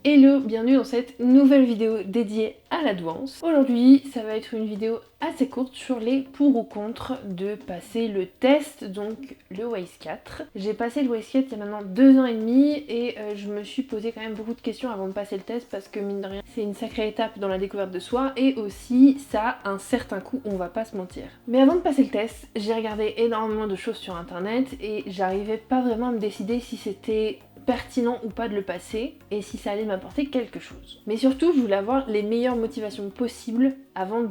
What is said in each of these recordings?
Hello, bienvenue dans cette nouvelle vidéo dédiée à la douance. Aujourd'hui, ça va être une vidéo assez courte sur les pour ou contre de passer le test, donc le WAIS 4. J'ai passé le WAIS 4 il y a maintenant 2 ans et demi et je me suis posé quand même beaucoup de questions avant de passer le test parce que mine de rien, c'est une sacrée étape dans la découverte de soi et aussi ça a un certain coût, on va pas se mentir. Mais avant de passer le test, j'ai regardé énormément de choses sur internet et j'arrivais pas vraiment à me décider si c'était pertinent ou pas de le passer et si ça allait m'apporter quelque chose. Mais surtout, je voulais avoir les meilleures motivations possibles avant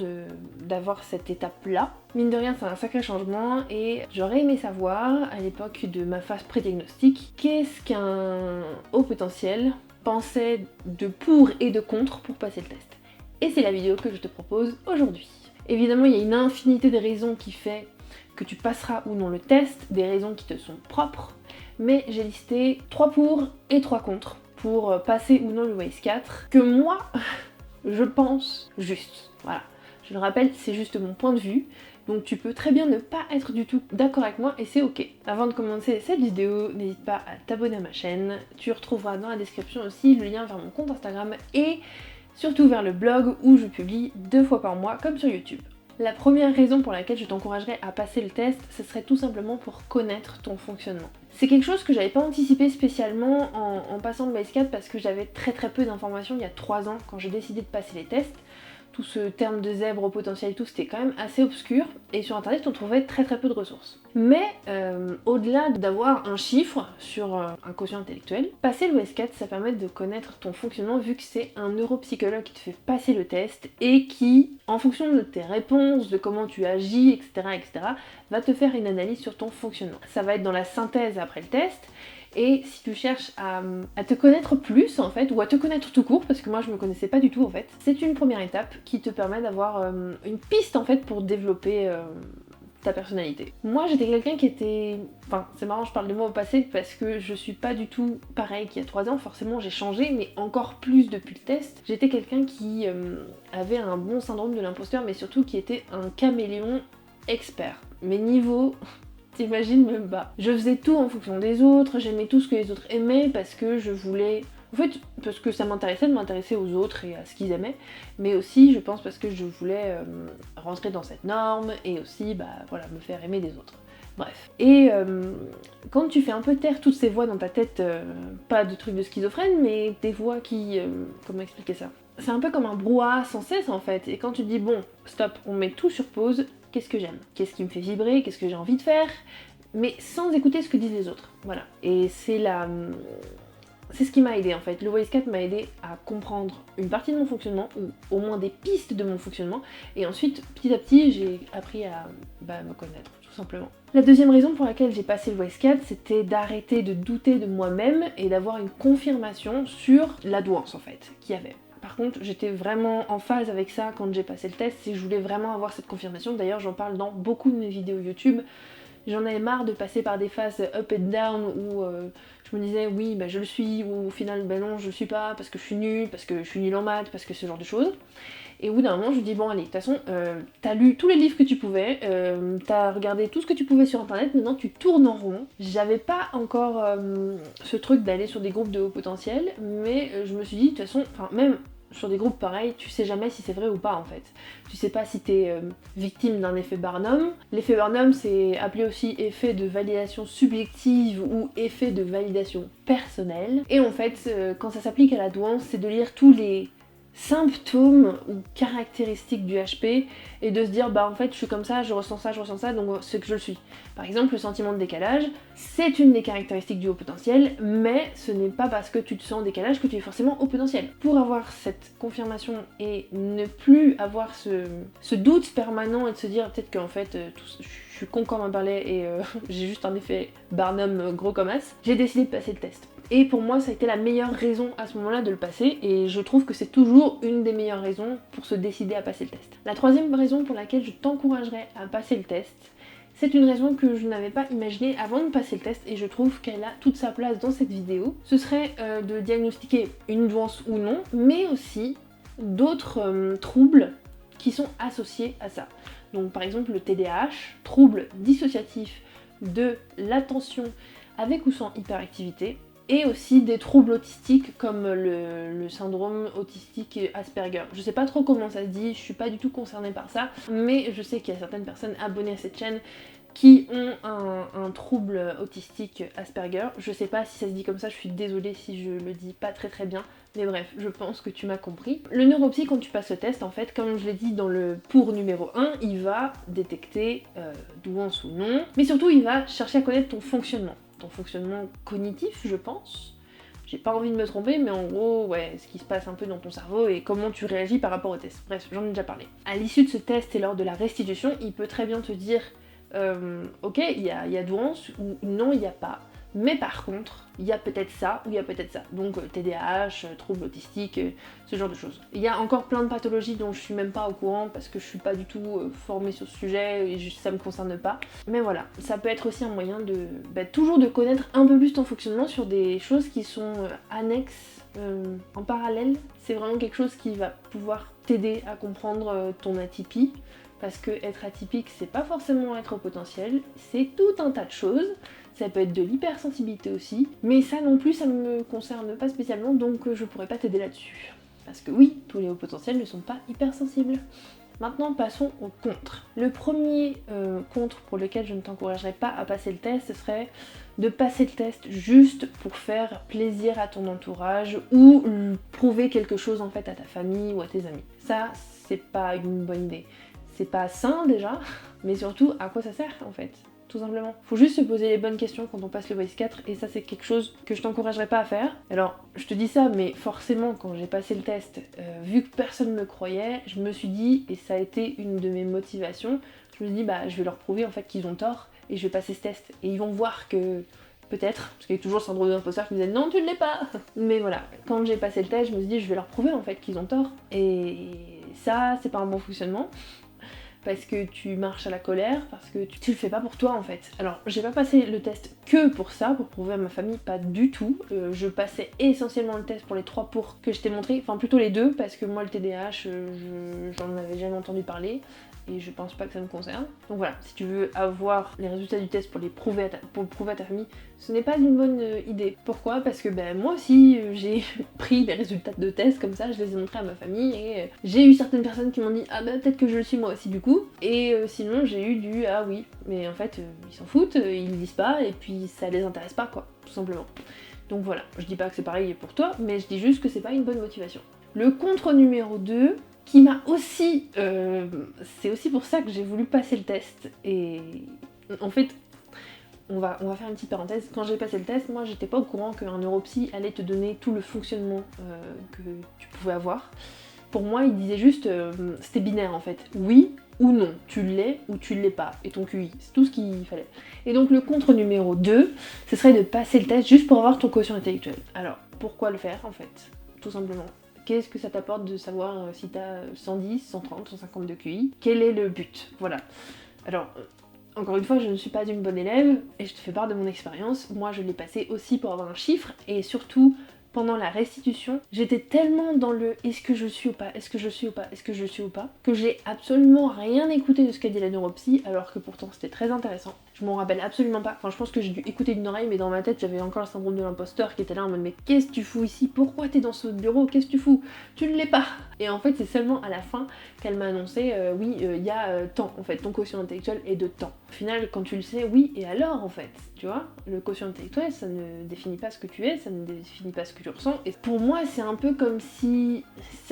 d'avoir cette étape-là. Mine de rien, c'est un sacré changement et j'aurais aimé savoir, à l'époque de ma phase pré-diagnostic, qu'est-ce qu'un haut potentiel pensait de pour et de contre pour passer le test. Et c'est la vidéo que je te propose aujourd'hui. Évidemment, il y a une infinité de raisons qui fait que tu passeras ou non le test, des raisons qui te sont propres, mais j'ai listé 3 pour et 3 contre pour passer ou non le WAIS 4, que moi, je pense juste. Voilà. Je le rappelle, c'est juste mon point de vue, donc tu peux très bien ne pas être du tout d'accord avec moi et c'est ok. Avant de commencer cette vidéo, n'hésite pas à t'abonner à ma chaîne, tu retrouveras dans la description aussi le lien vers mon compte Instagram et surtout vers le blog où je publie 2 fois par mois comme sur YouTube. La première raison pour laquelle je t'encouragerais à passer le test, ce serait tout simplement pour connaître ton fonctionnement. C'est quelque chose que j'avais pas anticipé spécialement en passant le WAIS 4 parce que j'avais très peu d'informations il y a 3 ans quand j'ai décidé de passer les tests. Tout ce terme de zèbre au potentiel et tout, c'était quand même assez obscur et sur internet on trouvait très peu de ressources. Mais au-delà d'avoir un chiffre sur un quotient intellectuel, passer le WAIS 4 ça permet de connaître ton fonctionnement vu que c'est un neuropsychologue qui te fait passer le test et qui, en fonction de tes réponses, de comment tu agis, etc., va te faire une analyse sur ton fonctionnement. Ça va être dans la synthèse après le test. Et si tu cherches à te connaître plus en fait, ou à te connaître tout court, parce que moi je me connaissais pas du tout en fait, c'est une première étape qui te permet d'avoir une piste en fait pour développer ta personnalité. Moi j'étais quelqu'un qui était... Enfin c'est marrant, je parle de moi au passé parce que je suis pas du tout pareil qu'il y a 3 ans, forcément j'ai changé, mais encore plus depuis le test. J'étais quelqu'un qui avait un bon syndrome de l'imposteur, mais surtout qui était un caméléon expert. Mes niveaux... T'imagines même pas. Je faisais tout en fonction des autres, j'aimais tout ce que les autres aimaient parce que je voulais... En fait, parce que ça m'intéressait de m'intéresser aux autres et à ce qu'ils aimaient, mais aussi, je pense, parce que je voulais rentrer dans cette norme et aussi, voilà, me faire aimer des autres. Bref. Et quand tu fais un peu taire toutes ces voix dans ta tête, pas de trucs de schizophrène, mais des voix qui... comment expliquer ça ? C'est un peu comme un brouhaha sans cesse en fait, et quand tu te dis bon, stop, on met tout sur pause, qu'est-ce que j'aime ? Qu'est-ce qui me fait vibrer ? Qu'est-ce que j'ai envie de faire ? Mais sans écouter ce que disent les autres. Voilà. Et c'est ce qui m'a aidé en fait. Le WAIS 4 m'a aidé à comprendre une partie de mon fonctionnement, ou au moins des pistes de mon fonctionnement, et ensuite, petit à petit, j'ai appris à me connaître, tout simplement. La deuxième raison pour laquelle j'ai passé le WAIS 4, c'était d'arrêter de douter de moi-même et d'avoir une confirmation sur la douance en fait, qu'il y avait. Par contre, j'étais vraiment en phase avec ça quand j'ai passé le test, et je voulais vraiment avoir cette confirmation. D'ailleurs, j'en parle dans beaucoup de mes vidéos YouTube. J'en avais marre de passer par des phases up and down où je me disais oui, je le suis, ou au final, non, je le suis pas parce que je suis nulle, parce que je suis nulle en maths, parce que ce genre de choses. Et au bout d'un moment, je me dis bon, allez, de toute façon, t'as lu tous les livres que tu pouvais, t'as regardé tout ce que tu pouvais sur internet, maintenant tu tournes en rond. J'avais pas encore ce truc d'aller sur des groupes de haut potentiel, mais je me suis dit, de toute façon, même sur des groupes pareils, tu sais jamais si c'est vrai ou pas en fait. Tu sais pas si t'es victime d'un effet Barnum. L'effet Barnum, c'est appelé aussi effet de validation subjective ou effet de validation personnelle. Et en fait, quand ça s'applique à la douance, c'est de lire tous les symptômes ou caractéristiques du HP et de se dire en fait je suis comme ça, je ressens ça, donc c'est que je le suis. Par exemple, le sentiment de décalage, c'est une des caractéristiques du haut potentiel, mais ce n'est pas parce que tu te sens en décalage que tu es forcément haut potentiel. Pour avoir cette confirmation et ne plus avoir ce doute permanent et de se dire peut-être qu'en fait je suis con comme un balai et j'ai juste un effet Barnum gros comme as, j'ai décidé de passer le test. Et pour moi, ça a été la meilleure raison à ce moment-là de le passer, et je trouve que c'est toujours une des meilleures raisons pour se décider à passer le test. La troisième raison pour laquelle je t'encouragerais à passer le test, c'est une raison que je n'avais pas imaginée avant de passer le test, et je trouve qu'elle a toute sa place dans cette vidéo. Ce serait de diagnostiquer une douance ou non, mais aussi d'autres troubles qui sont associés à ça. Donc par exemple le TDAH, trouble dissociatif de l'attention avec ou sans hyperactivité, et aussi des troubles autistiques comme le syndrome autistique Asperger. Je sais pas trop comment ça se dit, je suis pas du tout concernée par ça, mais je sais qu'il y a certaines personnes abonnées à cette chaîne qui ont un trouble autistique Asperger. Je sais pas si ça se dit comme ça, je suis désolée si je le dis pas très bien, mais bref, je pense que tu m'as compris. Le neuropsy, quand tu passes le test, en fait, comme je l'ai dit dans le pour numéro 1, il va détecter douance ou non, mais surtout il va chercher à connaître ton fonctionnement cognitif, je pense. J'ai pas envie de me tromper, mais en gros, ouais, ce qui se passe un peu dans ton cerveau et comment tu réagis par rapport au test. Bref, j'en ai déjà parlé. À l'issue de ce test et lors de la restitution, il peut très bien te dire ok, il y a douance ou non, il n'y a pas. Mais par contre, il y a peut-être ça ou il y a peut-être ça. Donc TDAH, trouble autistique, ce genre de choses. Il y a encore plein de pathologies dont je suis même pas au courant parce que je suis pas du tout formée sur ce sujet et ça me concerne pas. Mais voilà, ça peut être aussi un moyen de toujours de connaître un peu plus ton fonctionnement sur des choses qui sont annexes, en parallèle. C'est vraiment quelque chose qui va pouvoir t'aider à comprendre ton atypie. Parce que être atypique, c'est pas forcément être au potentiel, c'est tout un tas de choses. Ça peut être de l'hypersensibilité aussi, mais ça non plus, ça me concerne pas spécialement, donc je pourrais pas t'aider là-dessus. Parce que oui, tous les hauts potentiels ne sont pas hypersensibles. Maintenant, passons au contre. Le premier contre pour lequel je ne t'encouragerais pas à passer le test, ce serait de passer le test juste pour faire plaisir à ton entourage ou prouver quelque chose en fait à ta famille ou à tes amis. Ça, c'est pas une bonne idée. C'est pas sain déjà, mais surtout à quoi ça sert en fait, tout simplement. Faut juste se poser les bonnes questions quand on passe le WAIS 4 et ça c'est quelque chose que je t'encouragerais pas à faire. Alors je te dis ça, mais forcément quand j'ai passé le test, vu que personne me croyait, je me suis dit, et ça a été une de mes motivations, je me suis dit je vais leur prouver en fait qu'ils ont tort et je vais passer ce test. Et ils vont voir que peut-être, parce qu'il y a toujours le syndrome de l'imposteur qui me disait non tu ne l'es pas. Mais voilà, quand j'ai passé le test, je me suis dit je vais leur prouver en fait qu'ils ont tort. Et ça c'est pas un bon fonctionnement. Parce que tu marches à la colère, parce que tu le fais pas pour toi en fait. Alors j'ai pas passé le test que pour ça, pour prouver à ma famille, pas du tout. Je passais essentiellement le test pour les 3 pour que je t'ai montré, enfin plutôt les 2, parce que moi le TDAH, j'en avais jamais entendu parler. Et je pense pas que ça me concerne. Donc voilà, si tu veux avoir les résultats du test pour le prouver à ta famille, ce n'est pas une bonne idée. Pourquoi ? Parce que moi aussi j'ai pris les résultats de test comme ça, je les ai montrés à ma famille et j'ai eu certaines personnes qui m'ont dit ah peut-être que je le suis moi aussi du coup. Et sinon j'ai eu du ah oui, mais en fait ils s'en foutent, ils le disent pas et puis ça les intéresse pas quoi, tout simplement. Donc voilà, je dis pas que c'est pareil pour toi, mais je dis juste que c'est pas une bonne motivation. Le contre numéro 2, qui m'a aussi... c'est aussi pour ça que j'ai voulu passer le test. Et en fait, on va faire une petite parenthèse. Quand j'ai passé le test, moi j'étais pas au courant qu'un neuropsy allait te donner tout le fonctionnement que tu pouvais avoir. Pour moi, il disait juste, c'était binaire en fait. Oui ou non, tu l'es ou tu l'es pas. Et ton QI, c'est tout ce qu'il fallait. Et donc le contre numéro 2, ce serait de passer le test juste pour avoir ton quotient intellectuel. Alors, pourquoi le faire en fait ? Tout simplement. Qu'est-ce que ça t'apporte de savoir si t'as 110, 130, 150 de QI ? Quel est le but ? Voilà. Alors, encore une fois, je ne suis pas une bonne élève et je te fais part de mon expérience. Moi, je l'ai passé aussi pour avoir un chiffre et surtout, pendant la restitution, j'étais tellement dans le est-ce que je suis ou pas, est-ce que je suis ou pas, est-ce que je suis ou pas, que j'ai absolument rien écouté de ce qu'a dit la neuropsy, alors que pourtant c'était très intéressant. Je m'en rappelle absolument pas, enfin je pense que j'ai dû écouter d'une oreille, mais dans ma tête j'avais encore le syndrome de l'imposteur qui était là en mode mais qu'est-ce que tu fous ici, pourquoi t'es dans ce bureau, qu'est-ce que tu fous, tu ne l'es pas. Et en fait c'est seulement à la fin qu'elle m'a annoncé oui il y a tant en fait, ton quotient intellectuel est de tant. Au final quand tu le sais, oui et alors en fait, tu vois, le quotient intellectuel ça ne définit pas ce que tu es, ça ne définit pas ce que tu ressens, et pour moi c'est un peu comme si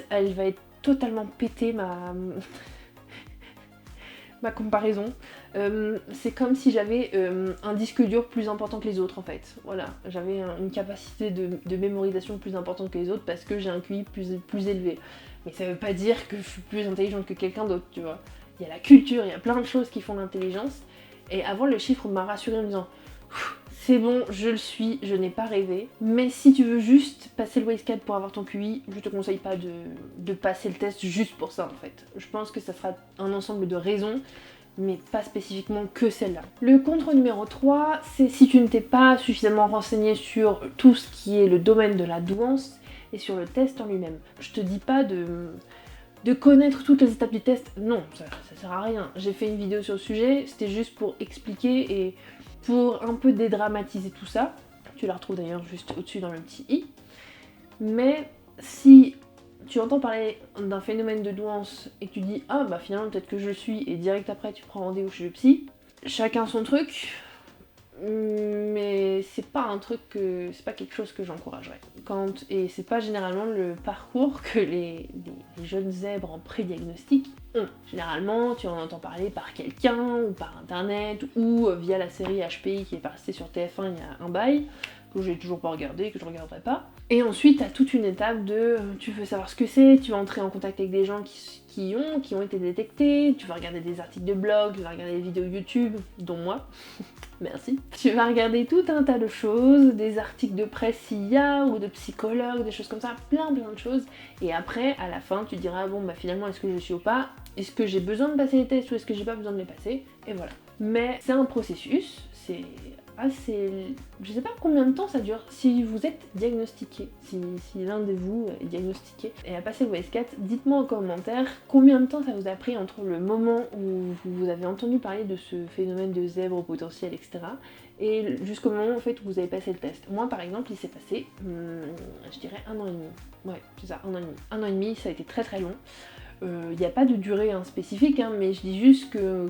elle va être totalement pétée ma comparaison. C'est comme si j'avais un disque dur plus important que les autres en fait. Voilà, j'avais une capacité de mémorisation plus importante que les autres parce que j'ai un QI plus élevé. Mais ça veut pas dire que je suis plus intelligente que quelqu'un d'autre, tu vois. Il y a la culture, il y a plein de choses qui font l'intelligence. Et avant, le chiffre m'a rassurée en me disant c'est bon, je le suis, je n'ai pas rêvé. Mais si tu veux juste passer le WAIS 4 pour avoir ton QI, je te conseille pas de passer le test juste pour ça en fait. Je pense que ça sera un ensemble de raisons, mais pas spécifiquement que celle-là. Le contre numéro 3, c'est si tu ne t'es pas suffisamment renseigné sur tout ce qui est le domaine de la douance et sur le test en lui-même. Je te dis pas de connaître toutes les étapes du test, non, ça sert à rien. J'ai fait une vidéo sur le sujet, c'était juste pour expliquer et pour un peu dédramatiser tout ça. tu la retrouves d'ailleurs juste au-dessus dans le petit i. Mais si tu entends parler d'un phénomène de douance et tu dis ah bah finalement peut-être que je le suis et direct après tu prends rendez-vous chez le psy, chacun son truc, mais c'est pas un truc c'est pas quelque chose que j'encouragerais. Et c'est pas généralement le parcours que les jeunes zèbres en pré-diagnostic ont. Généralement tu en entends parler par quelqu'un ou par internet ou via la série HPI qui est passée sur TF1 il y a un bail, que j'ai toujours pas regardé, que je regarderai pas. Et ensuite, t'as toute une étape de tu veux savoir ce que c'est, tu vas entrer en contact avec des gens qui ont été détectés, tu vas regarder des articles de blog, tu vas regarder des vidéos YouTube, dont moi, merci. Tu vas regarder tout un tas de choses, des articles de presse s'il y a, ou de psychologues, des choses comme ça, plein de choses. Et après, à la fin, tu diras bon bah finalement est-ce que je le suis ou pas, est-ce que j'ai besoin de passer les tests ou est-ce que j'ai pas besoin de les passer, et voilà. Mais c'est un processus, c'est je sais pas combien de temps ça dure. Si vous êtes diagnostiqué, si l'un de vous est diagnostiqué et a passé le WS4, dites-moi en commentaire combien de temps ça vous a pris entre le moment où vous avez entendu parler de ce phénomène de zèbre potentiel, etc. et jusqu'au moment en fait où vous avez passé le test. Moi par exemple, il s'est passé, je dirais 1 an et demi. Ouais, c'est ça, 1 an et demi. 1 an et demi, ça a été très très long. Il n'y a pas de durée spécifique, mais je dis juste que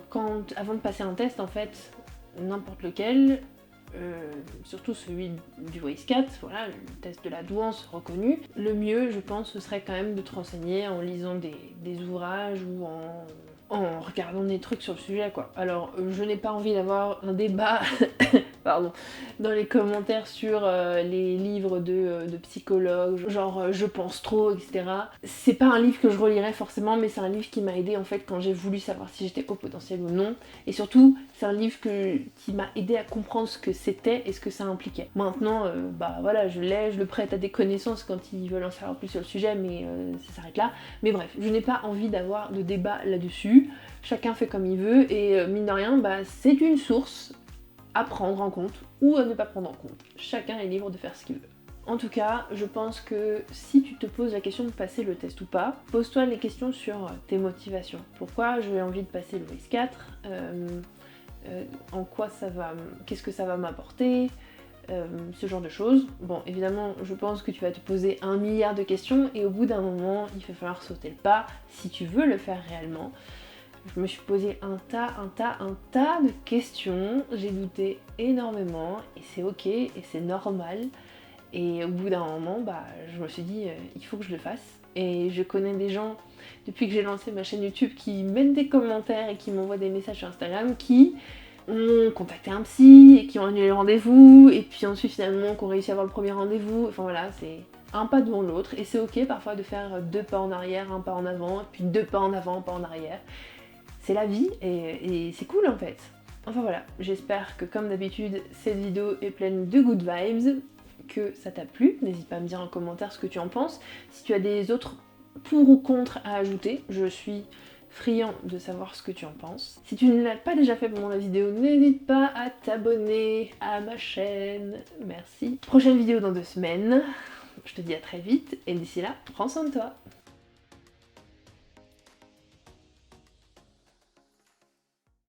avant de passer un test, en fait, n'importe lequel, surtout celui du WS4, voilà, le test de la douance reconnu, le mieux, je pense, ce serait quand même de te renseigner en lisant des ouvrages ou en regardant des trucs sur le sujet, quoi. Alors, je n'ai pas envie d'avoir un débat pardon, dans les commentaires sur les livres de psychologues, genre je pense trop, etc. C'est pas un livre que je relirais forcément, mais c'est un livre qui m'a aidé en fait quand j'ai voulu savoir si j'étais haut potentiel ou non. Et surtout, c'est un livre qui m'a aidé à comprendre ce que c'était et ce que ça impliquait. Maintenant, bah voilà, je le prête à des connaissances quand ils veulent en savoir plus sur le sujet, mais ça s'arrête là. Mais bref, je n'ai pas envie d'avoir de débat là-dessus. Chacun fait comme il veut et mine de rien, bah c'est une source à prendre en compte ou à ne pas prendre en compte. Chacun est libre de faire ce qu'il veut. En tout cas, je pense que si tu te poses la question de passer le test ou pas, pose-toi les questions sur tes motivations. Pourquoi j'ai envie de passer le WS4 en quoi ça va, qu'est-ce que ça va m'apporter, ce genre de choses. Bon, évidemment, je pense que tu vas te poser 1 milliard de questions et au bout d'un moment, il va falloir sauter le pas si tu veux le faire réellement. Je me suis posé un tas de questions, j'ai douté énormément et c'est ok et c'est normal. Et au bout d'un moment, bah, je me suis dit il faut que je le fasse. Et je connais des gens, depuis que j'ai lancé ma chaîne YouTube, qui mettent des commentaires et qui m'envoient des messages sur Instagram qui ont contacté un psy et qui ont annulé le rendez-vous et puis ensuite finalement qui ont réussi à avoir le premier rendez-vous. Enfin voilà, c'est un pas devant l'autre et c'est ok parfois de faire 2 pas en arrière, 1 pas en avant, puis 2 pas en avant, 1 pas en arrière. C'est la vie et c'est cool en fait. Enfin voilà, j'espère que comme d'habitude, cette vidéo est pleine de good vibes, que ça t'a plu. N'hésite pas à me dire en commentaire ce que tu en penses. Si tu as des autres pour ou contre à ajouter, je suis friand de savoir ce que tu en penses. Si tu ne l'as pas déjà fait pendant la vidéo, n'hésite pas à t'abonner à ma chaîne. Merci. Prochaine vidéo dans 2 semaines. Je te dis à très vite et d'ici là, prends soin de toi.